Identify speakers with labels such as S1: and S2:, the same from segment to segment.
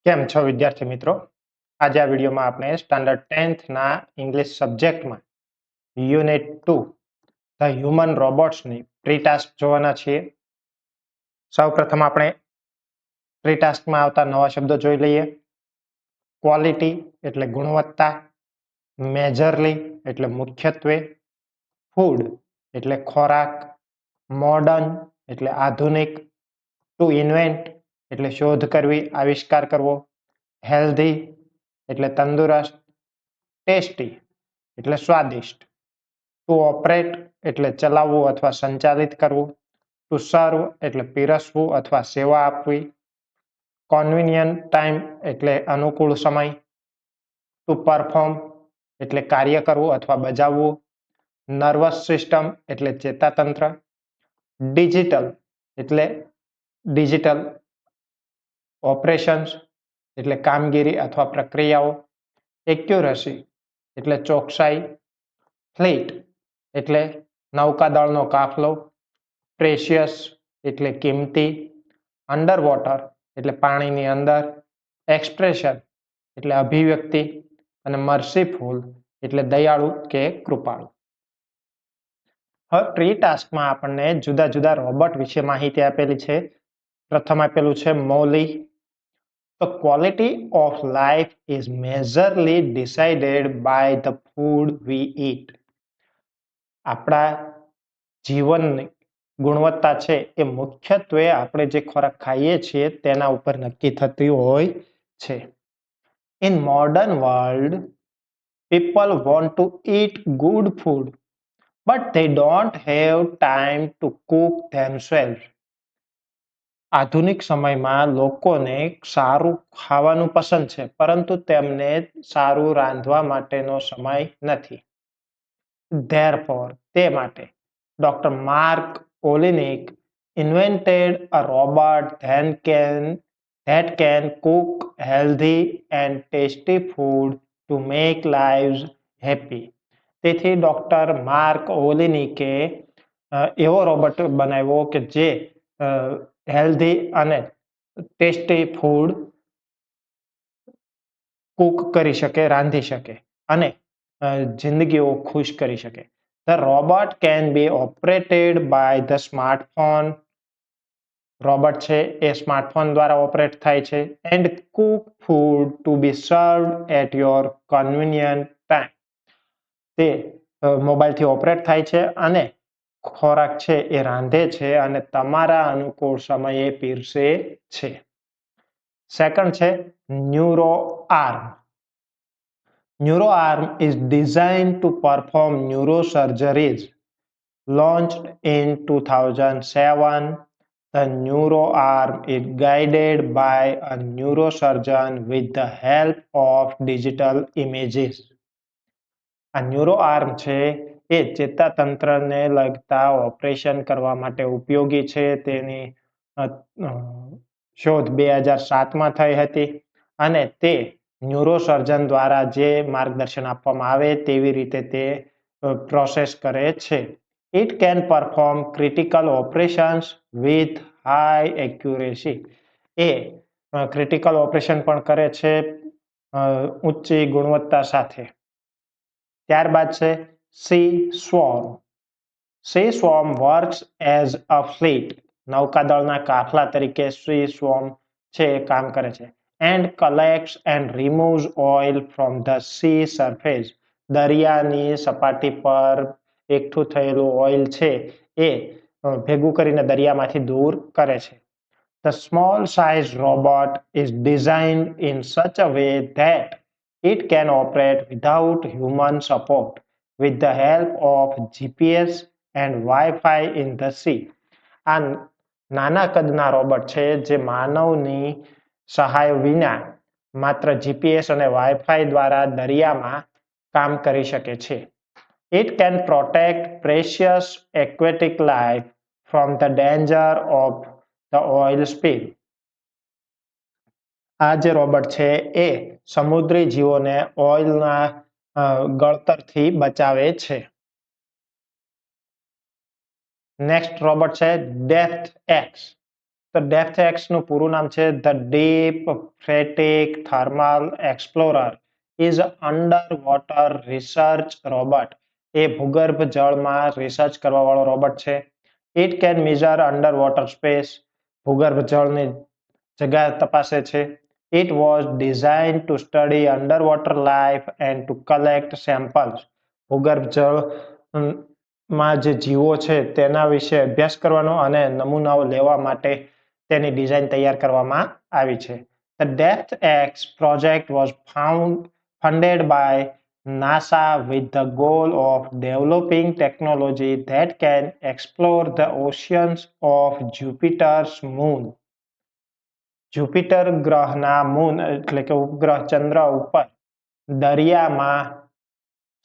S1: કેમ છો વિદ્યાર્થી મિત્રો? આજે આ વિડીયોમાં આપણે સ્ટાન્ડર્ડ 10th ના ઇંગ્લિશ સબ્જેક્ટમાં યુનિટ 2 ધ હ્યુમન રોબોટ્સની પ્રી ટાસ્ક જોવાના છીએ. સૌપ્રથમ આપણે પ્રી ટાસ્કમાં આવતા નવા શબ્દો જોઈ લઈએ. ક્વોલિટી એટલે ગુણવત્તા, મેજરલી એટલે મુખ્યત્વે, ફૂડ એટલે ખોરાક, મોડર્ન એટલે આધુનિક, ટુ ઇન્વેન્ટ એટલે શોધ કરવી, આવિષ્કાર કરવો, હેલ્ધી એટલે તંદુરસ્ત, ટેસ્ટી એટલે સ્વાદિષ્ટ, ટુ ઓપરેટ એટલે ચલાવવું અથવા સંચાલિત કરવું, ટુ સર્વ એટલે પીરસવું અથવા સેવા આપવી, કન્વીનિયન્ટ ટાઈમ એટલે અનુકૂળ સમય, ટુ પરફોર્મ એટલે કાર્ય કરવું અથવા બજાવવું, નર્વસ સિસ્ટમ એટલે ચેતાતંત્ર, ડિજિટલ એટલે ડિજિટલ ઓપરેશન્સ એટલે કામગીરી અથવા પ્રક્રિયાઓ, એક્યુરસી એટલે ચોકસાઈ, ફ્લીટ એટલે નૌકાદળનો કાફલો, પ્રેશિયસ એટલે કિંમતી, અંડર વોટર એટલે પાણીની અંદર, એક્સપ્રેશન એટલે અભિવ્યક્તિ અને મર્સીફુલ એટલે દયાળુ કે કૃપાળુ. હવે પ્રી ટાસ્કમાં આપણને જુદા જુદા રોબોટ વિશે માહિતી આપેલી છે. પ્રથમ આપેલું છે મોલી. The quality of life is majorly decided by the food we eat. આપણા જીવનની ગુણવત્તા છે એ મુખ્યત્વે આપણે જે ખોરાક ખાઈએ છીએ તેના ઉપર નક્કી થતી હોય છે. In modern world, people want to eat good food, but they don't have time to cook themselves. આધુનિક સમયમાં લોકોને સારું ખાવાનું પસંદ છે, પરંતુ તેમને સારું રાંધવા માટેનો સમય નથી. Therefore, તે માટે Dr. Mark Olenek invented a robot that can cook healthy and tasty food to make lives happy. તેથી ડોક્ટર માર્ક ઓલિનિકે એવો રોબોટ બનાવ્યો કે જે હેલ્ધી અને ટેસ્ટી ફૂડ કુક કરી શકે, રાંધી શકે અને જિંદગીઓ ખુશ કરી શકે. The robot can be operated by the smartphone. Robot છે એ સ્માર્ટફોન દ્વારા ઓપરેટ થાય છે. And cook food to be served at your convenient time. તે મોબાઈલથી ઓપરેટ થાય છે અને ખોરાક છે એ રાંધે છે અને તમારા અનુકૂળ સમયે પીરસે છે. સેકન્ડ છે neuro arm. Neuro arm is designed to perform neurosurgeries. Launched in 2007, the neuro arm is guided by a neurosurgeon with the help of digital images. આ ન્યુરો આર્મ છે એ ચેતાતંત્રને લગતા ઓપરેશન કરવા માટે ઉપયોગી છે. તેની શોધ 2007માં થઈ હતી અને તે ન્યુરોસર્જન દ્વારા જે માર્ગદર્શન આપવામાં આવે તેવી રીતે તે પ્રોસેસ કરે છે. It can perform critical operations with high accuracy. એ ક્રિટિકલ ઓપરેશન પણ કરે છે ઊંચી ગુણવત્તા સાથે. ત્યારબાદ છે sea swarm. Sea swarm works as a fleet. નૌકાદળના કાફલા તરીકે સી સ્વોર્મ છે એ કામ કરે છે. And collects and removes oil from the sea surface. દરિયાની સપાટી પર એકઠું થયેલું ઓઇલ છે એ ભેગું કરીને દરિયામાંથી દૂર કરે છે. The small size robot is designed in such a way that it can operate without human support with the help of GPS and Wi-Fi in the sea. આ નાના કદના રોબોટ છે જે માનવની સહાય વિના માત્ર જીપીએસ અને વાઈફાઈ દ્વારા દરિયામાં કામ કરી શકે છે. It can protect precious aquatic life from the danger of the oil spill. આ જે રોબોટ છે એ સમુદ્રી જીવોને ઓઇલના ગળતરથી બચાવે છે. નેક્સ્ટ રોબોટ છે ડેપ્થ એક્સ. તો ડેપ્થ એક્સ નું પૂરું નામ છે the deep phreatic thermal explorer is under water research robot. એ ભૂગર્ભ જળમાં રિસર્ચ કરવા વાળો રોબોટ છે. It can measure under water space. ભૂગર્ભ જળની જગ્યા તપાસે છે. It was designed to study underwater life and to collect samples. ભૂગર્ભ જળમાં જે જીવો છે તેના વિશે અભ્યાસ કરવાનો અને નમૂનાઓ લેવા માટે તેની ડિઝાઇન તૈયાર કરવામાં આવી છે. The DepthX project was funded by NASA with the goal of developing technology that can explore the oceans of Jupiter's moon. Jupiter ગ્રહના મૂન એટલે કે ઉપગ્રહ ચંદ્ર ઉપર દરિયામાં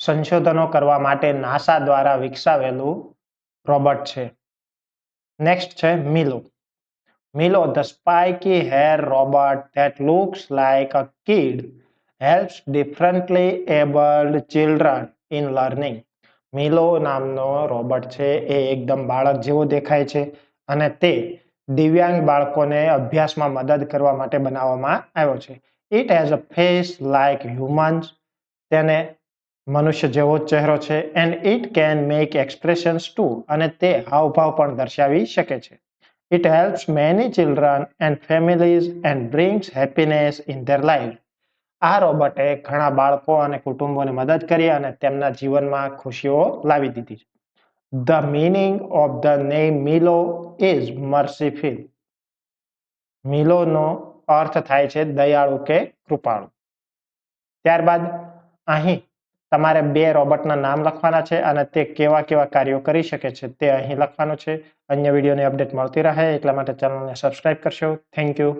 S1: સંશોધનો કરવા માટે નાસા દ્વારા વિકસાવેલું રોબોટ છે. નેક્સ્ટ છે Milo. Milo the spiky hair robot that looks like a kid helps differently abled children in learning. Milo નામનો રોબોટ છે એ એકદમ બાળક જેવો દેખાય છે અને તે દિવ્યાંગ બાળકોને અભ્યાસમાં મદદ કરવા માટે બનાવવામાં આવ્યો છે. It has a face like humans. તેને મનુષ્ય જેવો જ ચહેરો છે. And it can make expressions too. અને તે હાવભાવ પણ દર્શાવી શકે છે. It helps many children and families and brings happiness in their life. આ રોબોટે ઘણા બાળકો અને કુટુંબોને મદદ કરી અને તેમના જીવનમાં ખુશીઓ લાવી દીધી છે. The meaning of the name Milo is merciful. મિલોનો અર્થ થાય છે દયાળુ કે કૃપાળુ. ત્યારબાદ અહીં તમારે 2 રોબોટના નામ લખવાના છે અને તે કેવા કેવા કાર્યો કરી શકે છે તે અહીં લખવાનું છે. અન્ય વિડીયોની અપડેટ મળતી રહે એટલા માટે ચેનલને સબસ્ક્રાઇબ કરશો. Thank you.